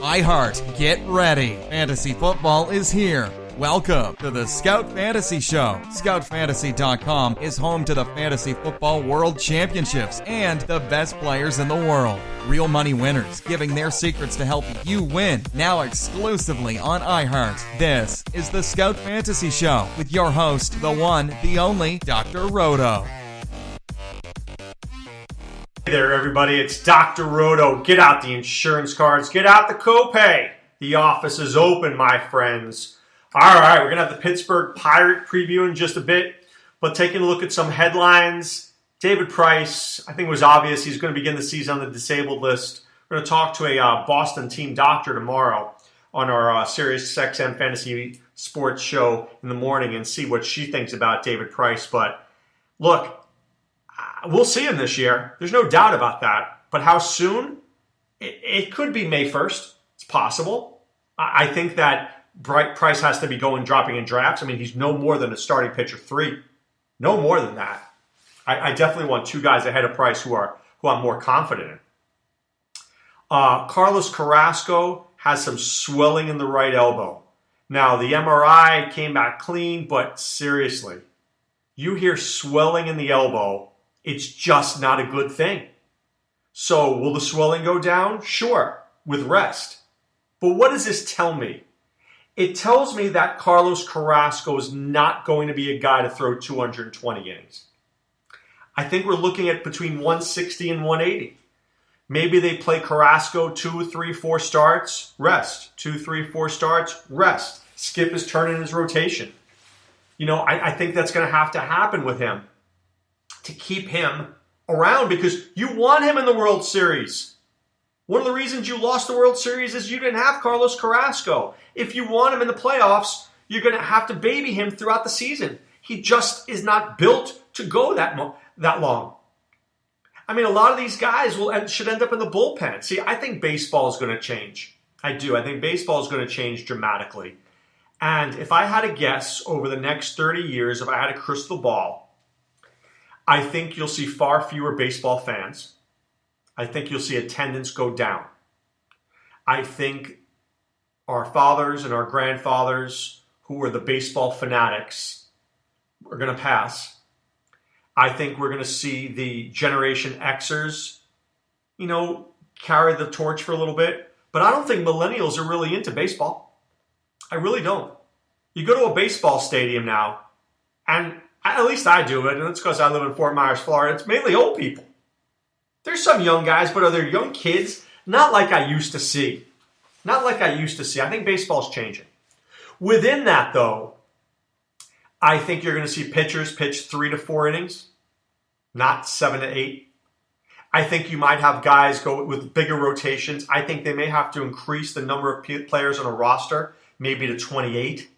iHeart, get ready. Fantasy football is here. Welcome to the Scout Fantasy Show. ScoutFantasy.com is home to the Fantasy Football World Championships and the best players in the world. Real money winners giving their secrets to help you win. Now exclusively on iHeart. This is the Scout Fantasy Show with your host, the one, the only, Dr. Roto. Hey there, everybody. It's Dr. Roto. Get out the insurance cards. Get out the copay. The office is open, my friends. All right, we're going to have the Pittsburgh Pirate preview in just a bit, but taking a look at some headlines. David Price, I think it was obvious he's going to begin the season on the disabled list. We're going to talk to a Boston team doctor tomorrow on our Sirius XM Fantasy Sports show in the morning and see what she thinks about David Price. But look, we'll see him this year. There's no doubt about that. But how soon? It could be May 1st. It's possible. I think that Price has to be dropping in drafts. I mean, he's no more than a starting pitcher 3. No more than that. I definitely want 2 guys ahead of Price who I'm more confident in. Carlos Carrasco has some swelling in the right elbow. Now, the MRI came back clean, but seriously, you hear swelling in the elbow, it's just not a good thing. So, will the swelling go down? Sure, with rest. But what does this tell me? It tells me that Carlos Carrasco is not going to be a guy to throw 220 innings. I think we're looking at between 160 and 180. Maybe they play Carrasco 2, 3, 4 starts, rest. 2, 3, 4 starts, rest. Skip is turning his rotation. You know, I think that's going to have to happen with him to keep him around because you want him in the World Series. One of the reasons you lost the World Series is you didn't have Carlos Carrasco. If you want him in the playoffs, you're going to have to baby him throughout the season. He just is not built to go that long. I mean, a lot of these guys should end up in the bullpen. See, I think baseball is going to change. I do. I think baseball is going to change dramatically. And if I had to guess over the next 30 years, if I had a crystal ball, I think you'll see far fewer baseball fans. I think you'll see attendance go down. I think our fathers and our grandfathers, who were the baseball fanatics, are going to pass. I think we're going to see the Generation Xers, carry the torch for a little bit. But I don't think millennials are really into baseball. I really don't. You go to a baseball stadium now, and at least I do it, and it's because I live in Fort Myers, Florida. It's mainly old people. There's some young guys, but are there young kids? Not like I used to see. I think baseball's changing. Within that, though, I think you're going to see pitchers pitch 3 to 4 innings, not 7 to 8. I think you might have guys go with bigger rotations. I think they may have to increase the number of players on a roster, maybe to 28,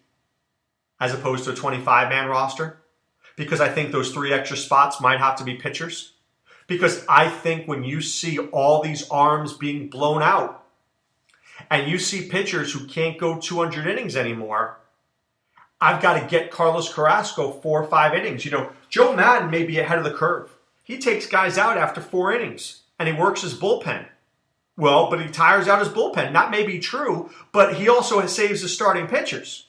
as opposed to a 25-man roster, because I think those 3 extra spots might have to be pitchers. Because I think when you see all these arms being blown out and you see pitchers who can't go 200 innings anymore, I've got to get Carlos Carrasco 4 or 5 innings. Joe Madden may be ahead of the curve. He takes guys out after 4 innings and he works his bullpen. Well, but he tires out his bullpen. That may be true, but he also saves the starting pitchers.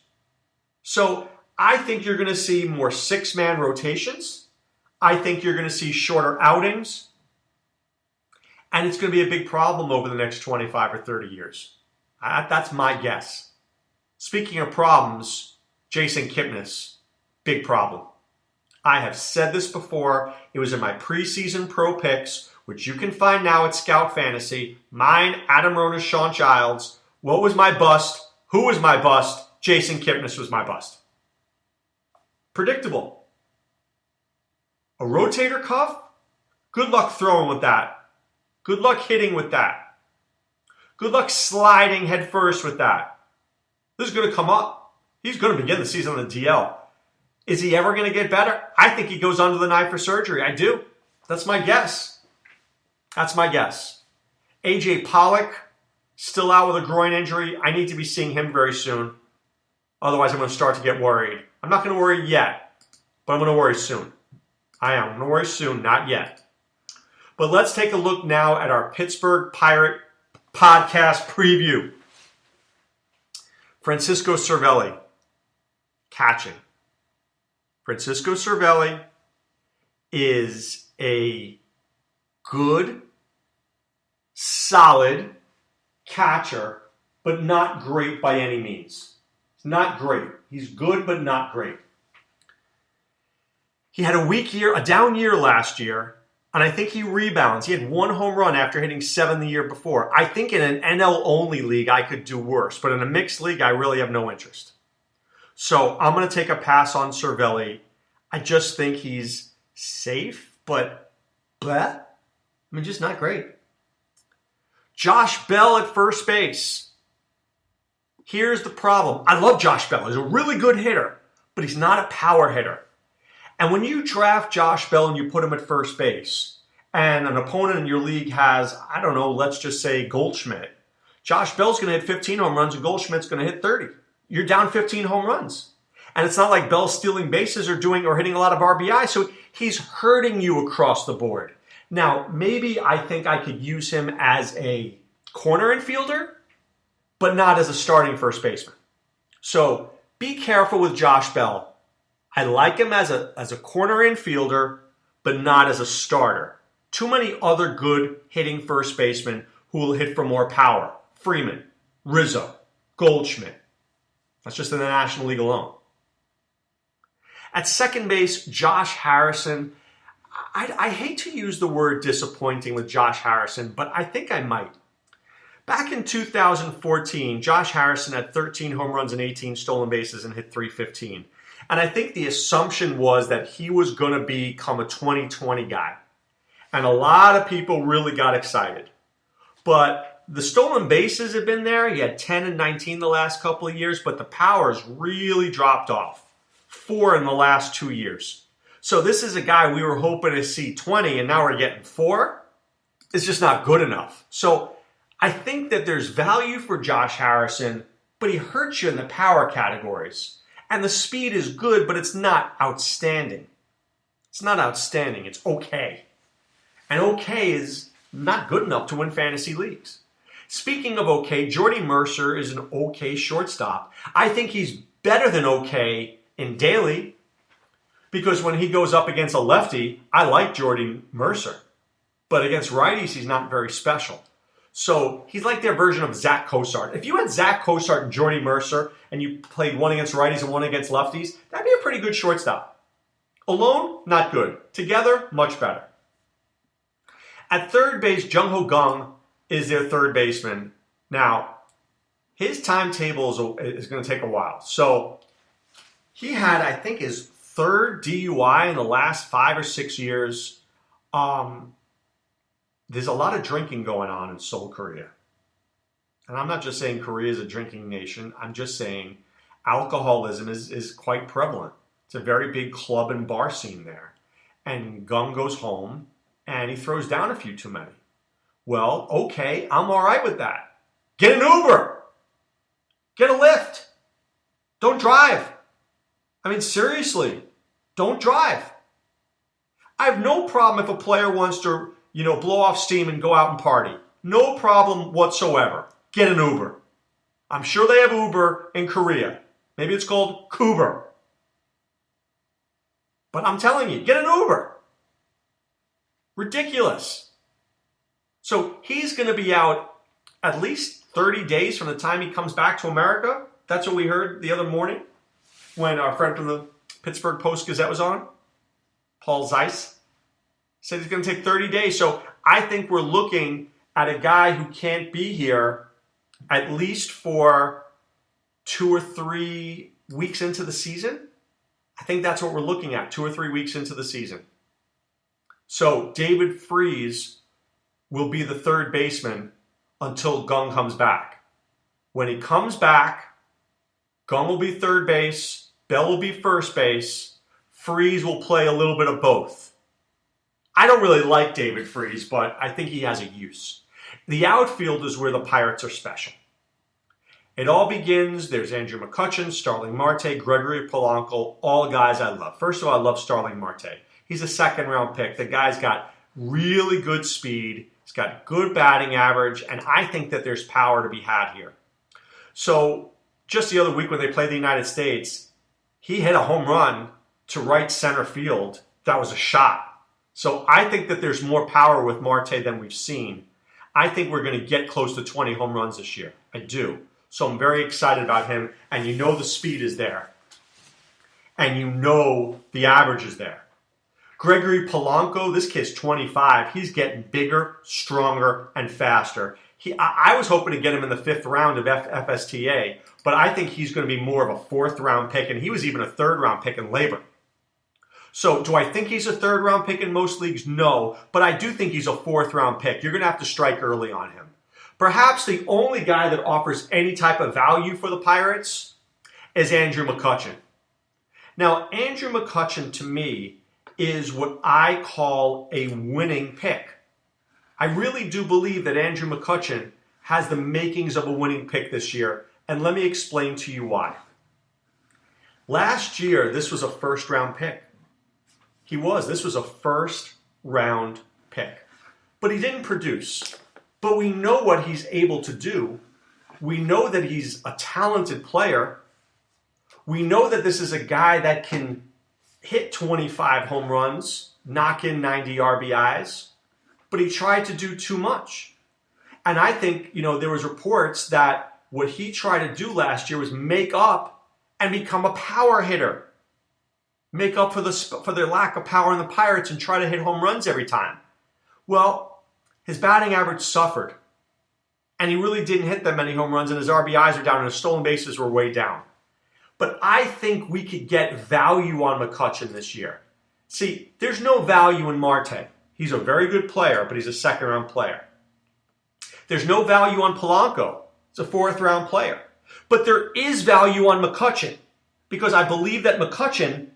So I think you're going to see more 6-man rotations. I think you're going to see shorter outings. And it's going to be a big problem over the next 25 or 30 years. That's my guess. Speaking of problems, Jason Kipnis, big problem. I have said this before. It was in my preseason pro picks, which you can find now at Scout Fantasy. Mine, Adam Rona, Sean Childs. What was my bust? Who was my bust? Jason Kipnis was my bust. Predictable. A rotator cuff? Good luck throwing with that. Good luck hitting with that. Good luck sliding headfirst with that. This is going to come up. He's going to begin the season on the DL. Is he ever going to get better? I think he goes under the knife for surgery. I do. That's my guess. A.J. Pollock, still out with a groin injury. I need to be seeing him very soon. Otherwise, I'm going to start to get worried. I'm not going to worry yet, but I'm going to worry soon. I'm going to worry soon, not yet. But let's take a look now at our Pittsburgh Pirate podcast preview. Francisco Cervelli, catching. Francisco Cervelli is a good, solid catcher, but not great by any means. He's not great. He's good, but not great. He had a weak year, a down year last year, and I think he rebounds. He had 1 home run after hitting 7 the year before. I think in an NL-only league, I could do worse, but in a mixed league, I really have no interest. So I'm going to take a pass on Cervelli. I just think he's safe, but bleh. Just not great. Josh Bell at first base. Here's the problem. I love Josh Bell. He's a really good hitter, but he's not a power hitter. And when you draft Josh Bell and you put him at first base, and an opponent in your league has, I don't know, let's just say Goldschmidt, Josh Bell's going to hit 15 home runs and Goldschmidt's going to hit 30. You're down 15 home runs. And it's not like Bell's stealing bases or hitting a lot of RBI, so he's hurting you across the board. Now, maybe I think I could use him as a corner infielder, but not as a starting first baseman. So be careful with Josh Bell. I like him as a corner infielder, but not as a starter. Too many other good hitting first basemen who will hit for more power. Freeman, Rizzo, Goldschmidt. That's just in the National League alone. At second base, Josh Harrison. I hate to use the word disappointing with Josh Harrison, but I think I might. Back in 2014, Josh Harrison had 13 home runs and 18 stolen bases and hit .315. And I think the assumption was that he was going to become a 2020 guy. And a lot of people really got excited. But the stolen bases have been there. He had 10 and 19 the last couple of years, but the power's really dropped off. 4 in the last 2 years. So this is a guy we were hoping to see 20, and now we're getting 4. It's just not good enough. So I think that there's value for Josh Harrison, but he hurts you in the power categories. And the speed is good, but it's not outstanding. It's not outstanding. It's okay. And okay is not good enough to win fantasy leagues. Speaking of okay, Jordy Mercer is an okay shortstop. I think he's better than okay in daily because when he goes up against a lefty, I like Jordy Mercer. But against righties, he's not very special. So he's like their version of Zach Cosart. If you had Zach Cosart and Jordy Mercer and you played one against righties and one against lefties, that'd be a pretty good shortstop. Alone, not good. Together, much better. At third base, Jung-Ho Kang is their third baseman. Now, his timetable is going to take a while. So he had, I think, his third DUI in the last 5 or 6 years. There's a lot of drinking going on in Seoul, Korea. And I'm not just saying Korea is a drinking nation. I'm just saying alcoholism is quite prevalent. It's a very big club and bar scene there. And Gung goes home and he throws down a few too many. Well, okay, I'm all right with that. Get an Uber. Get a Lyft. Don't drive. Seriously, don't drive. I have no problem if a player wants to blow off steam and go out and party. No problem whatsoever. Get an Uber. I'm sure they have Uber in Korea. Maybe it's called Kuber. But I'm telling you, get an Uber. Ridiculous. So he's going to be out at least 30 days from the time he comes back to America. That's what we heard the other morning when our friend from the Pittsburgh Post-Gazette was on. Paul Zeiss said he's going to take 30 days. So I think we're looking at a guy who can't be here at least for 2 or 3 weeks into the season. I think that's what we're looking at, 2 or 3 weeks into the season. So David Freese will be the third baseman until Gung comes back. When he comes back, Gung will be third base, Bell will be first base, Freese will play a little bit of both. I don't really like David Freese, but I think he has a use. The outfield is where the Pirates are special. It all begins, there's Andrew McCutchen, Starling Marte, Gregory Polanco, all guys I love. First of all, I love Starling Marte. He's a second-round pick. The guy's got really good speed, He's got good batting average, and I think that there's power to be had here. So just the other week when they played the United States, he hit a home run to right center field. That was a shot. So I think that there's more power with Marte than we've seen. I think we're going to get close to 20 home runs this year. I do. So I'm very excited about him. And you know the speed is there. And you know the average is there. Gregory Polanco, this kid's 25. He's getting bigger, stronger, and faster. I was hoping to get him in the 5th round of FSTA, but I think he's going to be more of a 4th round pick, and he was even a 3rd round pick in labor. So do I think he's a 3rd round pick in most leagues? No, but I do think he's a 4th round pick. You're going to have to strike early on him. Perhaps the only guy that offers any type of value for the Pirates is Andrew McCutchen. Now, Andrew McCutchen to me is what I call a winning pick. I really do believe that Andrew McCutchen has the makings of a winning pick this year, and let me explain to you why. Last year, this was a 1st round pick. This was a 1st round pick. But he didn't produce. But we know what he's able to do. We know that he's a talented player. We know that this is a guy that can hit 25 home runs, knock in 90 RBIs. But he tried to do too much. And I think, there was reports that what he tried to do last year was make up and become a power hitter. Make up for their lack of power in the Pirates and try to hit home runs every time. Well, his batting average suffered. And he really didn't hit that many home runs, and his RBIs are down and his stolen bases were way down. But I think we could get value on McCutchen this year. See, there's no value in Marte. He's a very good player, but he's a 2nd round player. There's no value on Polanco. He's a 4th round player. But there is value on McCutchen because I believe that McCutchen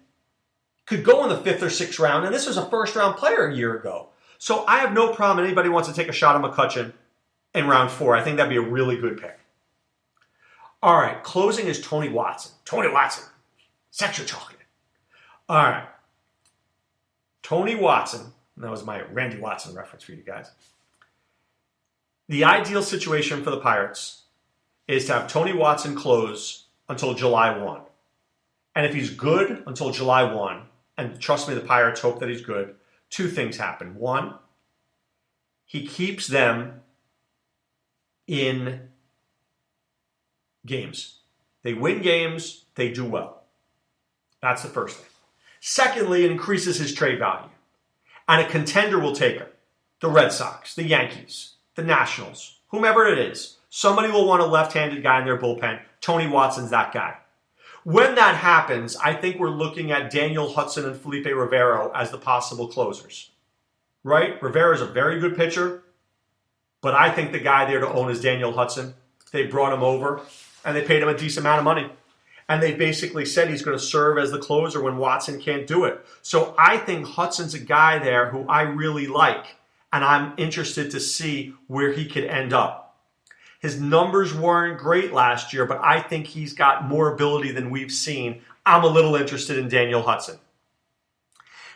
could go in the 5th or 6th round, and this was a 1st round player a year ago. So I have no problem. Anybody wants to take a shot at McCutchen in round 4. I think that'd be a really good pick. All right, closing is Tony Watson. Tony Watson, sexual chocolate. All right, Tony Watson. That was my Randy Watson reference for you guys. The ideal situation for the Pirates is to have Tony Watson close until July 1. And if he's good until July 1, and trust me, the Pirates hope that he's good, 2 things happen. 1, he keeps them in games. They win games, they do well. That's the first thing. Secondly, it increases his trade value. And a contender will take him. The Red Sox, the Yankees, the Nationals, whomever it is. Somebody will want a left-handed guy in their bullpen. Tony Watson's that guy. When that happens, I think we're looking at Daniel Hudson and Felipe Rivero as the possible closers. Right? Rivero is a very good pitcher, but I think the guy there to own is Daniel Hudson. They brought him over, and they paid him a decent amount of money. And they basically said he's going to serve as the closer when Watson can't do it. So I think Hudson's a guy there who I really like, and I'm interested to see where he could end up. His numbers weren't great last year, but I think he's got more ability than we've seen. I'm a little interested in Daniel Hudson.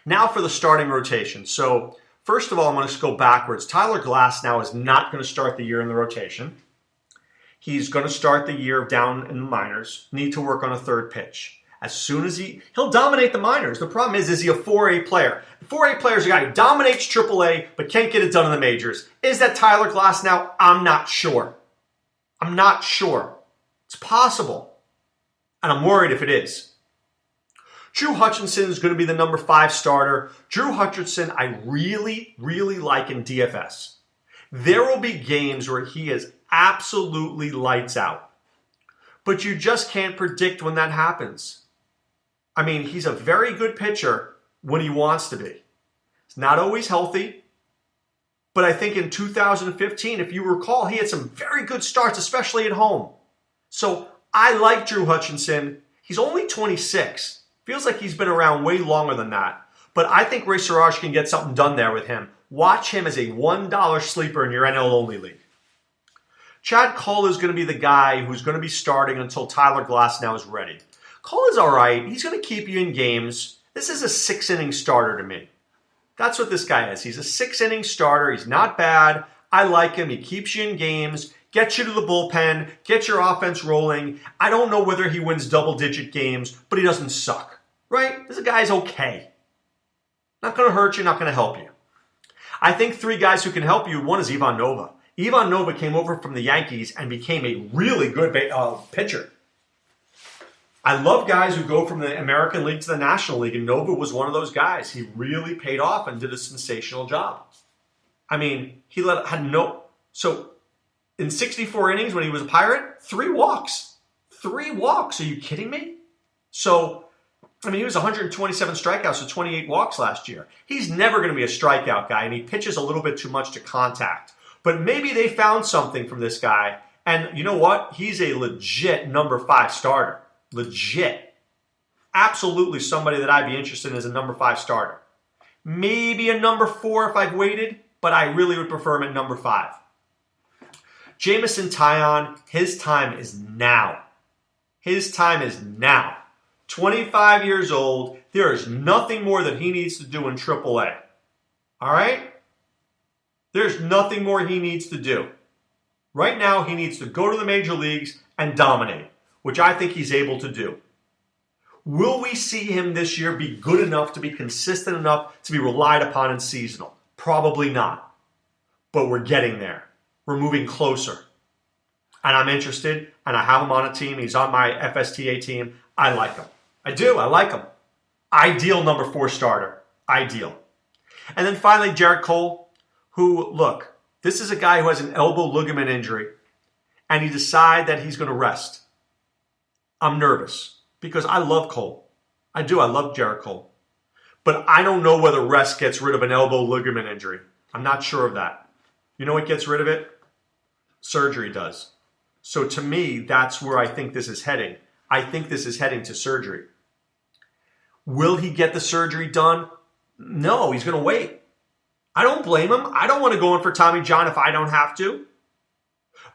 Now for the starting rotation. So first of all, I'm going to go backwards. Tyler Glass now is not going to start the year in the rotation. He's going to start the year down in the minors, need to work on a 3rd pitch. As soon as he'll dominate the minors. The problem is he a 4A player? The 4A player is a guy who dominates AAA but can't get it done in the majors. Is that Tyler Glass now? I'm not sure. I'm not sure. It's possible. And I'm worried if it is. Drew Hutchinson is going to be the number 5 starter. Drew Hutchinson, I really, really like in DFS. There will be games where he is absolutely lights out. But you just can't predict when that happens. I mean, he's a very good pitcher when he wants to be. He's not always healthy. But I think in 2015, if you recall, he had some very good starts, especially at home. So I like Drew Hutchinson. He's only 26. Feels like he's been around way longer than that. But I think Ray Siraj can get something done there with him. Watch him as a $1 sleeper in your NL-only league. Chad Cole is going to be the guy who's going to be starting until Tyler Glasnow is ready. Cole is all right. He's going to keep you in games. This is a 6-inning starter to me. That's what this guy is. He's a 6-inning starter. He's not bad. I like him. He keeps you in games, gets you to the bullpen, gets your offense rolling. I don't know whether he wins double-digit games, but he doesn't suck, right? This guy's okay. Not going to hurt you, not going to help you. I think 3 guys who can help you. One is Ivan Nova. Ivan Nova came over from the Yankees and became a really good pitcher. I love guys who go from the American League to the National League, and Nova was one of those guys. He really paid off and did a sensational job. I mean, so in 64 innings when he was a Pirate, 3 walks. 3 walks. Are you kidding me? So, I mean, he was 127 strikeouts, so 28 walks last year. He's never going to be a strikeout guy, and he pitches a little bit too much to contact. But maybe they found something from this guy, and you know what? He's a legit number 5 starter. Legit. Absolutely somebody that I'd be interested in as a number 5 starter. Maybe a number 4 if I've waited, but I really would prefer him at number 5. Jameson Taillon, his time is now. His time is now. 25 years old. There is nothing more that he needs to do in AAA. All right? There's nothing more he needs to do. Right now, he needs to go to the major leagues and dominate, which I think he's able to do. Will we see him this year be good enough to be consistent enough to be relied upon in seasonal? Probably not. But we're getting there. We're moving closer. And I'm interested, and I have him on a team. He's on my FSTA team. I like him. I do. I like him. Ideal number 4 starter. Ideal. And then finally, Jarrett Cole, who, look, this is a guy who has an elbow ligament injury, and he decided that he's going to rest. I'm nervous because I love Cole. I do. I love Jarrett Cole. But I don't know whether rest gets rid of an elbow ligament injury. I'm not sure of that. You know what gets rid of it? Surgery does. So to me, that's where I think this is heading. I think this is heading to surgery. Will he get the surgery done? No, he's going to wait. I don't blame him. I don't want to go in for Tommy John if I don't have to.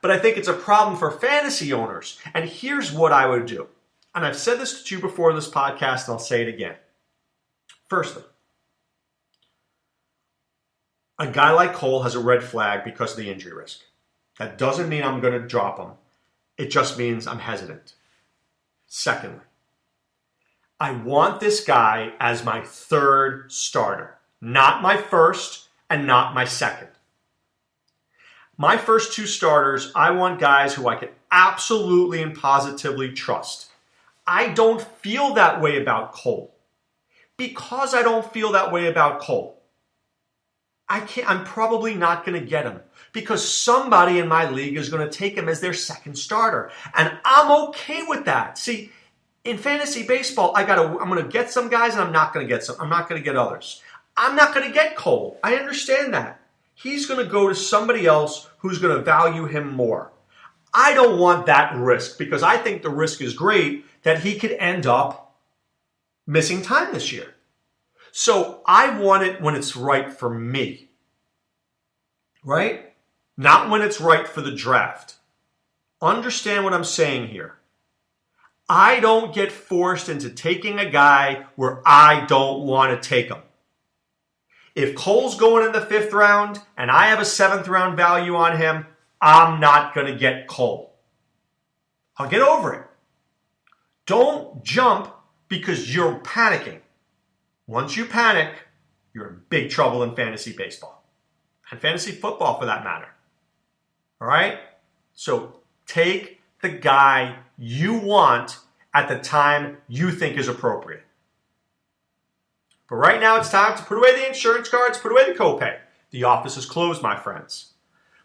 But I think it's a problem for fantasy owners. And here's what I would do. And I've said this to you before in this podcast, and I'll say it again. Firstly, a guy like Cole has a red flag because of the injury risk. That doesn't mean I'm going to drop him. It just means I'm hesitant. Secondly, I want this guy as my 3rd starter, not my 1st and not my 2nd. My first 2 starters, I want guys who I can absolutely and positively trust. I don't feel that way about Cole. Because I don't feel that way about Cole, I'm probably not going to get him because somebody in my league is going to take him as their 2nd starter. And I'm okay with that. See, in fantasy baseball, I'm going to get some guys and I'm not going to get some. I'm not going to get others. I'm not going to get Cole. I understand that. He's going to go to somebody else who's going to value him more. I don't want that risk because I think the risk is great that he could end up missing time this year. So I want it when it's right for me, right? Not when it's right for the draft. Understand what I'm saying here. I don't get forced into taking a guy where I don't want to take him. If Cole's going in the 5th round and I have a 7th round value on him, I'm not going to get Cole. I'll get over it. Don't jump because you're panicking. Once you panic, you're in big trouble in fantasy baseball. And fantasy football for that matter. All right? So take the guy you want at the time you think is appropriate. But right now it's time to put away the insurance cards, put away the copay. The office is closed, my friends.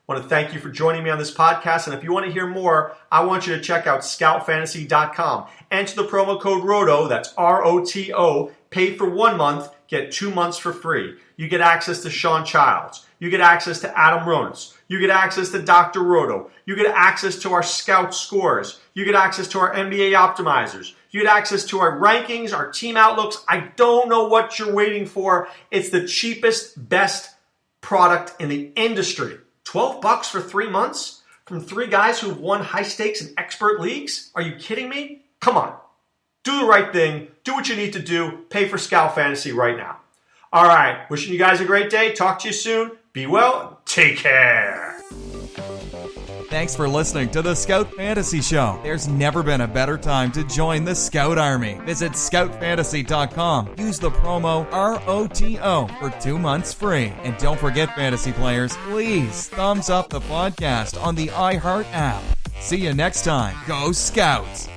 I want to thank you for joining me on this podcast. And if you want to hear more, I want you to check out scoutfantasy.com. Enter the promo code ROTO, that's ROTO, pay for 1 month, get 2 months for free. You get access to Sean Childs. You get access to Adam Ronis. You get access to Dr. Roto. You get access to our scout scores. You get access to our NBA optimizers. You get access to our rankings, our team outlooks. I don't know what you're waiting for. It's the cheapest, best product in the industry. $12 for 3 months from 3 guys who've won high stakes and expert leagues? Are you kidding me? Come on. Do the right thing. Do what you need to do. Pay for Scout Fantasy right now. All right, wishing you guys a great day. Talk to you soon. Be well. Take care. Thanks for listening to the Scout Fantasy Show. There's never been a better time to join the Scout Army. Visit scoutfantasy.com. Use the promo ROTO for 2 months free. And don't forget, fantasy players, please thumbs up the podcast on the iHeart app. See you next time. Go Scouts!